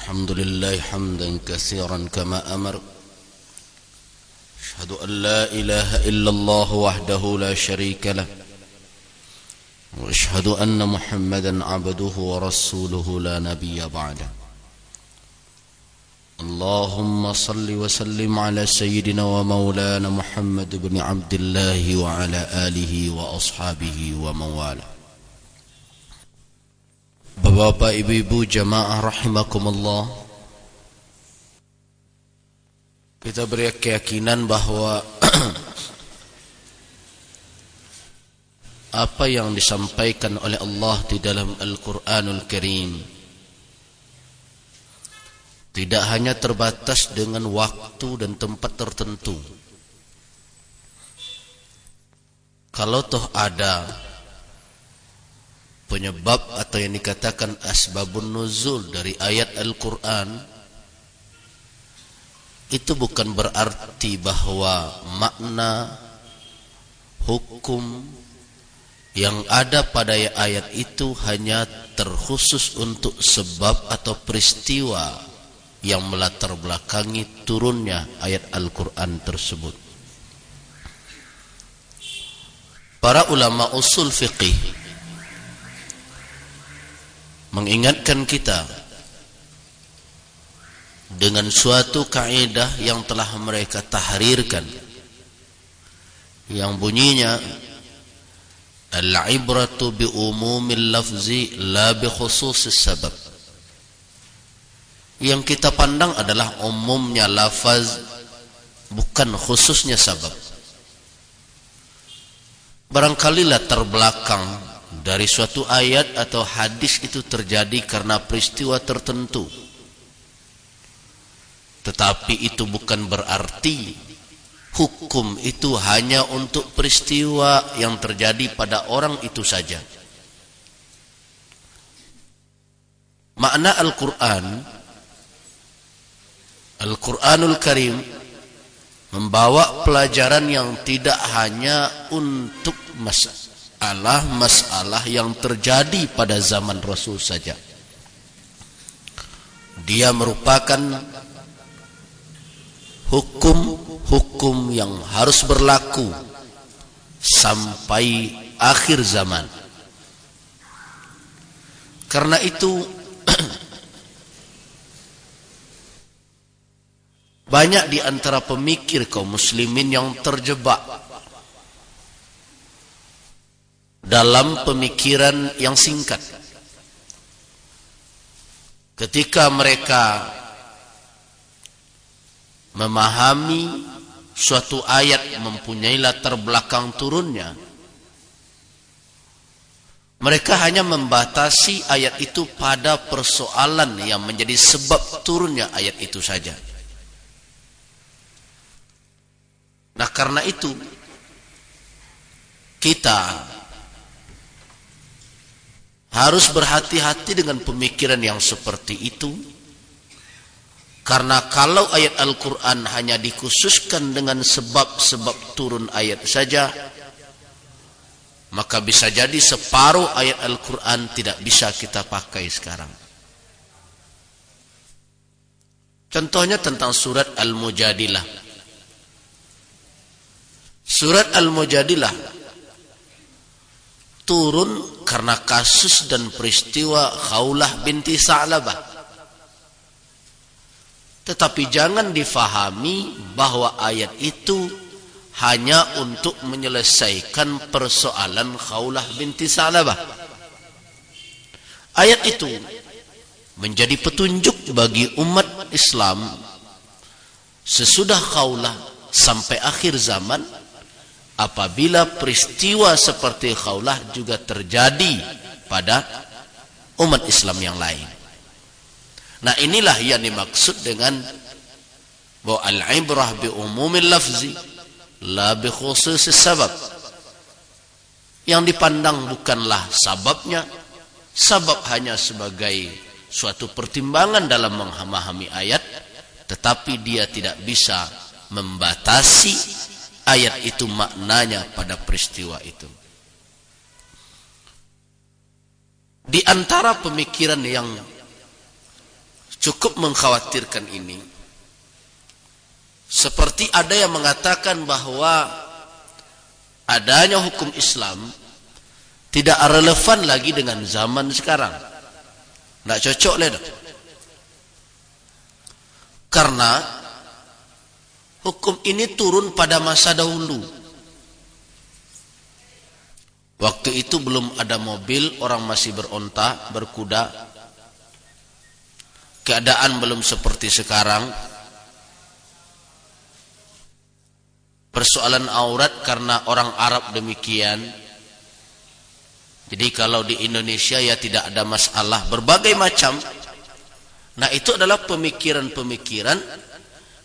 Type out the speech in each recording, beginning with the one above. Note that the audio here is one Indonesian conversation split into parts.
الحمد لله حمدا كثيرا كما أمر. أشهد أن لا إله إلا الله وحده لا شريك له، وأشهد أن محمدا عبده ورسوله لا نبي بعده. اللهم صل وسلم على سيدنا ومولانا محمد بن عبد الله وعلى آله وأصحابه ومن والاه. Bapak, ibu-ibu, jamaah rahimakumullah, kita berkeyakinan bahwa apa yang disampaikan oleh Allah di dalam Al-Quranul Karim tidak hanya terbatas dengan waktu dan tempat tertentu. Kalau toh ada penyebab atau yang dikatakan asbabun nuzul dari ayat Al-Quran, itu bukan berarti bahwa makna hukum yang ada pada ayat itu hanya terkhusus untuk sebab atau peristiwa yang melatar belakangi turunnya ayat Al-Quran tersebut. Para ulama usul fiqih mengingatkan kita dengan suatu kaidah yang telah mereka tahrirkan, yang bunyinya al-ibratu bi umumil lafzi la bi khususis sabab. Yang kita pandang adalah umumnya lafaz, bukan khususnya sabab. Barangkali latar belakang dari suatu ayat atau hadis itu terjadi karena peristiwa tertentu, tetapi itu bukan berarti hukum itu hanya untuk peristiwa yang terjadi pada orang itu saja. Makna Al-Quranul Karim membawa pelajaran yang tidak hanya untuk masalah yang terjadi pada zaman Rasul saja. Dia merupakan hukum yang harus berlaku sampai akhir zaman. Karena itu banyak di antara pemikir kaum muslimin yang terjebak dalam pemikiran yang singkat. Ketika mereka memahami suatu ayat mempunyai latar belakang turunnya, mereka hanya membatasi ayat itu pada persoalan yang menjadi sebab turunnya ayat itu saja. Nah, karena itu kita harus berhati-hati dengan pemikiran yang seperti itu. Karena kalau ayat Al-Quran hanya dikhususkan dengan sebab-sebab turun ayat saja, maka bisa jadi separuh ayat Al-Quran tidak bisa kita pakai sekarang. Contohnya tentang surat Al-Mujadilah. Surat Al-Mujadilah turun karena kasus dan peristiwa Khawlah binti Sa'labah. Tetapi jangan difahami bahwa ayat itu hanya untuk menyelesaikan persoalan Khawlah binti Sa'labah. Ayat itu menjadi petunjuk bagi umat Islam sesudah Khawlah sampai akhir zaman, apabila peristiwa seperti Khawlah juga terjadi pada umat Islam yang lain. Nah, inilah yang dimaksud dengan bahwa al-ibrah bi umumil lafzi la bi khususis sabab. Yang dipandang bukanlah sababnya, sabab hanya sebagai suatu pertimbangan dalam memahami ayat, tetapi dia tidak bisa membatasi ayat itu maknanya pada peristiwa itu. Di antara pemikiran yang cukup mengkhawatirkan ini. Seperti ada yang mengatakan bahwa adanya hukum Islam tidak relevan lagi dengan zaman sekarang. Tidak cocok lah. Karena hukum ini turun pada masa dahulu. Waktu itu belum ada mobil, orang masih beronta, berkuda. Keadaan belum seperti sekarang. Persoalan aurat karena orang Arab demikian. Jadi kalau di Indonesia ya tidak ada masalah berbagai macam. Nah, itu adalah pemikiran-pemikiran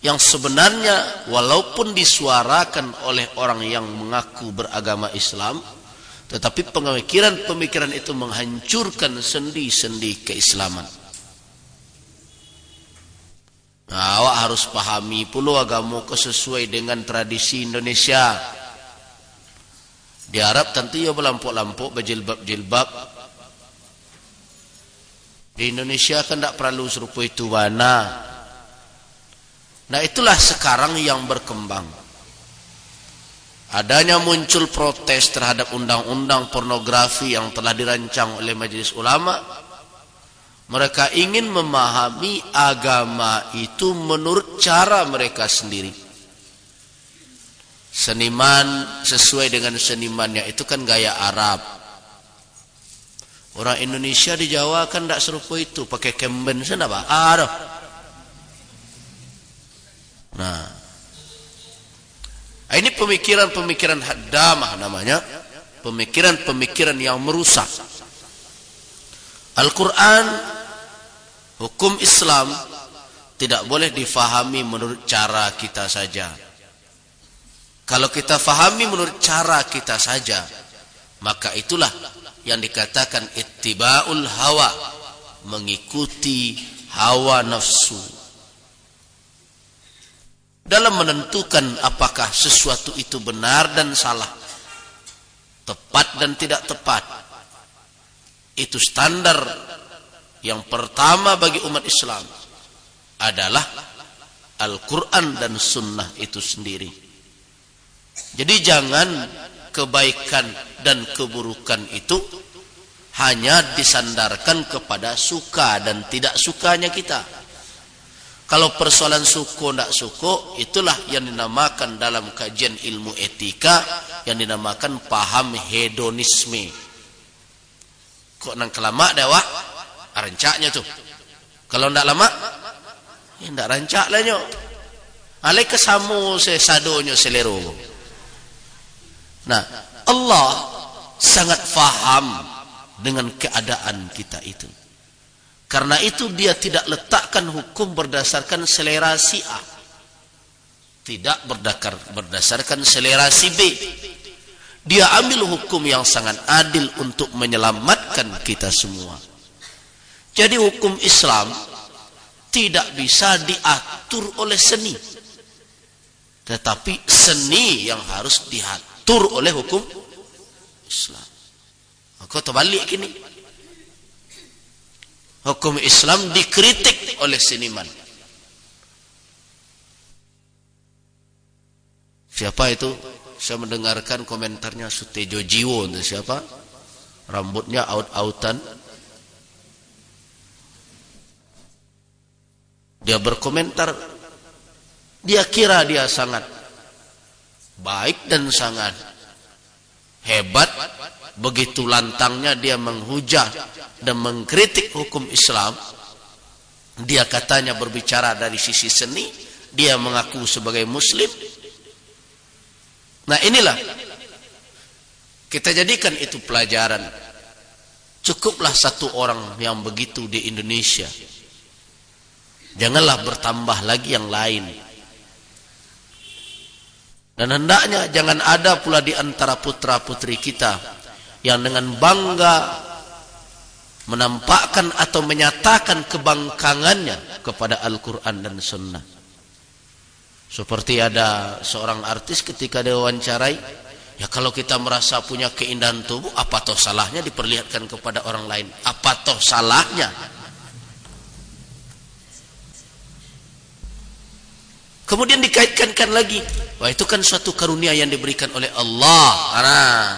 yang sebenarnya walaupun disuarakan oleh orang yang mengaku beragama Islam, tetapi pemikiran-pemikiran itu menghancurkan sendi-sendi keislaman. Nah, awak harus pahami pula agama sesuai dengan tradisi Indonesia. Di Arab tentu ya berlampuk-lampuk, berjilbab-jilbab. Di Indonesia kan tidak perlu serupa itu mana. Nah, itulah sekarang yang berkembang. Adanya muncul protes terhadap undang-undang pornografi yang telah dirancang oleh Majelis Ulama. Mereka ingin memahami agama itu menurut cara mereka sendiri. Seniman sesuai dengan senimannya, itu kan gaya Arab. Orang Indonesia di Jawa kan tidak serupa itu, pakai kemben sana apa? Nah, ini pemikiran-pemikiran haddamah namanya, pemikiran-pemikiran yang merusak. Al-Quran, hukum Islam tidak boleh difahami menurut cara kita saja. Kalau kita fahami menurut cara kita saja, maka itulah yang dikatakan ittiba'ul hawa, mengikuti hawa nafsu. Dalam menentukan apakah sesuatu itu benar dan salah, tepat dan tidak tepat. Itu standar yang pertama bagi umat Islam adalah Al-Quran dan Sunnah itu sendiri. Jadi jangan kebaikan dan keburukan itu hanya disandarkan kepada suka dan tidak sukanya kita. Kalau persoalan suku tidak suku, itulah yang dinamakan dalam kajian ilmu etika, yang dinamakan paham hedonisme. Kok nang kelama dewa, rancaknya tuh. Kalau tidak lama, ya tidak rancak lah nyo. Alai kesamu sesadonyo selero. Nah, Allah sangat faham dengan keadaan kita itu. Karena itu dia tidak letakkan hukum berdasarkan selera si A. Tidak berdasarkan selera si B. Dia ambil hukum yang sangat adil untuk menyelamatkan kita semua. Jadi hukum Islam tidak bisa diatur oleh seni. Tetapi seni yang harus diatur oleh hukum Islam. Kau terbalik ini. Hukum Islam dikritik oleh seniman. Siapa itu? Saya mendengarkan komentarnya Sutejo Jiwo. Siapa? Rambutnya aut-autan. Dia berkomentar. Dia kira dia sangat baik dan sangat hebat. Begitu lantangnya dia menghujat dan mengkritik hukum Islam. Dia katanya berbicara dari sisi seni. Dia mengaku sebagai muslim. Nah, inilah kita jadikan itu pelajaran. Cukuplah satu orang yang begitu di Indonesia. Janganlah bertambah lagi yang lain. Dan hendaknya jangan ada pula di antara putra-putri kita yang dengan bangga menampakkan atau menyatakan kebangkangannya kepada Al-Quran dan Sunnah. Seperti ada seorang artis ketika diwawancarai, ya kalau kita merasa punya keindahan tubuh, apa toh salahnya diperlihatkan kepada orang lain? Apa toh salahnya? Kemudian dikaitkan lagi, wah itu kan suatu karunia yang diberikan oleh Allah. Nah,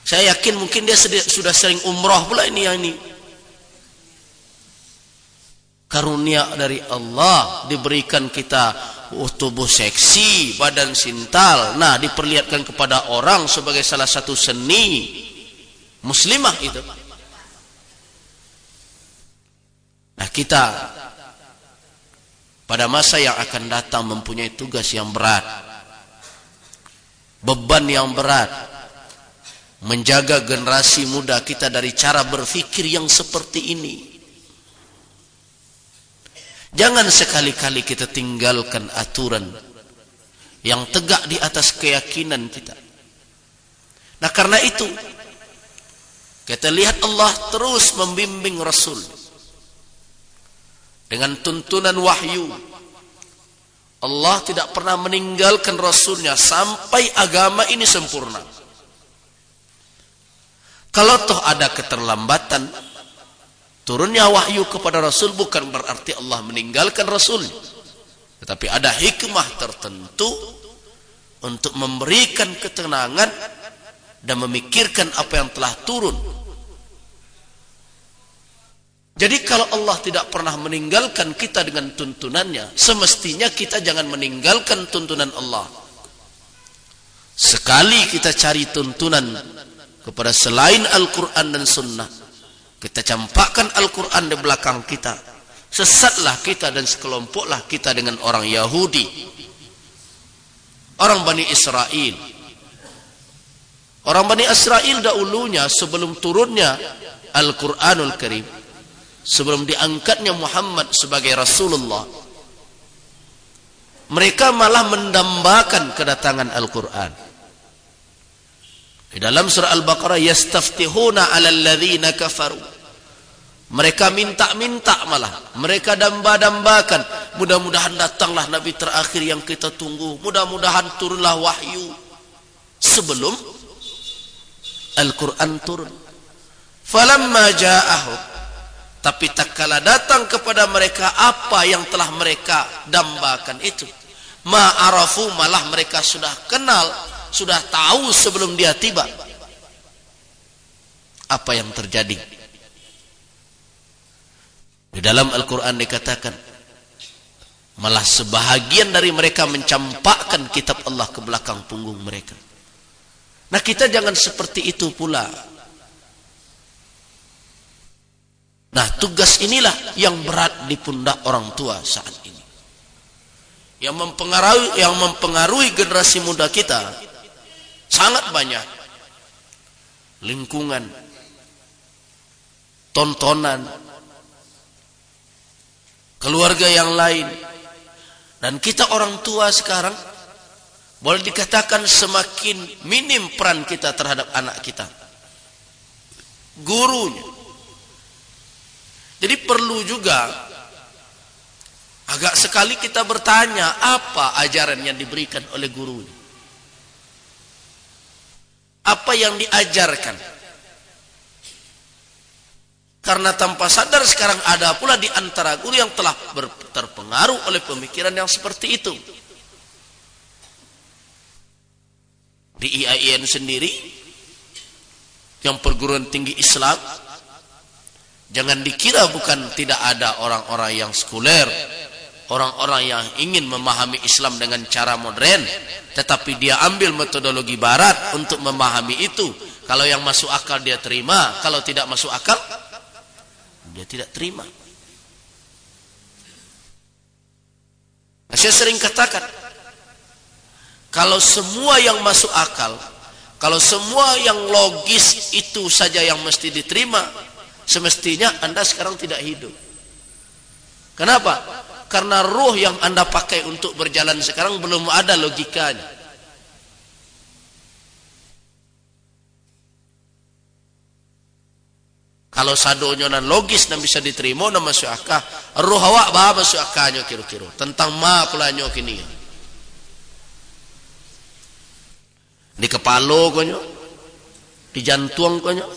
saya yakin mungkin dia sudah sering umroh pula ini. Karunia dari Allah, diberikan kita tubuh seksi, badan sintal. Nah, diperlihatkan kepada orang sebagai salah satu seni muslimah itu. Nah, kita pada masa yang akan datang mempunyai tugas yang berat, beban yang berat, menjaga generasi muda kita dari cara berpikir yang seperti ini. Jangan sekali-kali kita tinggalkan aturan yang tegak di atas keyakinan kita. Nah, karena itu kita lihat Allah terus membimbing Rasul dengan tuntunan wahyu. Allah tidak pernah meninggalkan Rasulnya sampai agama ini sempurna. Kalau toh ada keterlambatan turunnya wahyu kepada Rasul, bukan berarti Allah meninggalkan Rasul, tetapi ada hikmah tertentu untuk memberikan ketenangan dan memikirkan apa yang telah turun. Jadi kalau Allah tidak pernah meninggalkan kita dengan tuntunannya, semestinya kita jangan meninggalkan tuntunan Allah. Sekali kita cari tuntunan kepada selain Al-Quran dan Sunnah, kita campakkan Al-Quran di belakang kita, sesatlah kita dan sekelompoklah kita dengan orang Yahudi, orang Bani Israel. Orang Bani Israel dahulunya sebelum turunnya Al-Quranul Karim, sebelum diangkatnya Muhammad sebagai Rasulullah, mereka malah mendambakan kedatangan Al-Quran. Di dalam surah Al-Baqarah, yastaftihuna 'alal ladzina kafaru. Mereka minta-minta, malah mereka damba-dambakan, mudah-mudahan datanglah nabi terakhir yang kita tunggu, mudah-mudahan turunlah wahyu sebelum Al-Quran turun. Falamma ja'ahum, tapi tak kala datang kepada mereka apa yang telah mereka dambakan itu, ma'arafu, malah mereka sudah kenal, sudah tahu sebelum dia tiba. Apa yang terjadi? Di dalam Al-Quran dikatakan, malah sebahagian dari mereka mencampakkan kitab Allah ke belakang punggung mereka. Nah, kita jangan seperti itu pula. Nah, tugas inilah yang berat di pundak orang tua saat ini, yang mempengaruhi generasi muda kita. Sangat banyak lingkungan, tontonan, keluarga yang lain, dan kita orang tua sekarang boleh dikatakan semakin minim peran kita terhadap anak kita, gurunya. Jadi perlu juga agak sekali kita bertanya, apa ajaran yang diberikan oleh gurunya, apa yang diajarkan. Karena tanpa sadar sekarang ada pula di antara guru yang telah terpengaruh oleh pemikiran yang seperti itu. Di IAIN sendiri, yang perguruan tinggi Islam, jangan dikira bukan tidak ada orang-orang yang sekuler, orang-orang yang ingin memahami Islam dengan cara modern, tetapi dia ambil metodologi barat untuk memahami itu. Kalau yang masuk akal dia terima, kalau tidak masuk akal dia tidak terima. Saya sering katakan, kalau semua yang masuk akal, kalau semua yang logis itu saja yang mesti diterima, semestinya Anda sekarang tidak hidup. Kenapa? Karena ruh yang Anda pakai untuk berjalan sekarang belum ada logikanya. Kalau sadonya nan logis dan bisa diterima dan masuk akal, ruh awak bah masuk akalnya kira-kira tentang ma pulanyo kini. Di kepala konyo, di jantung konyo,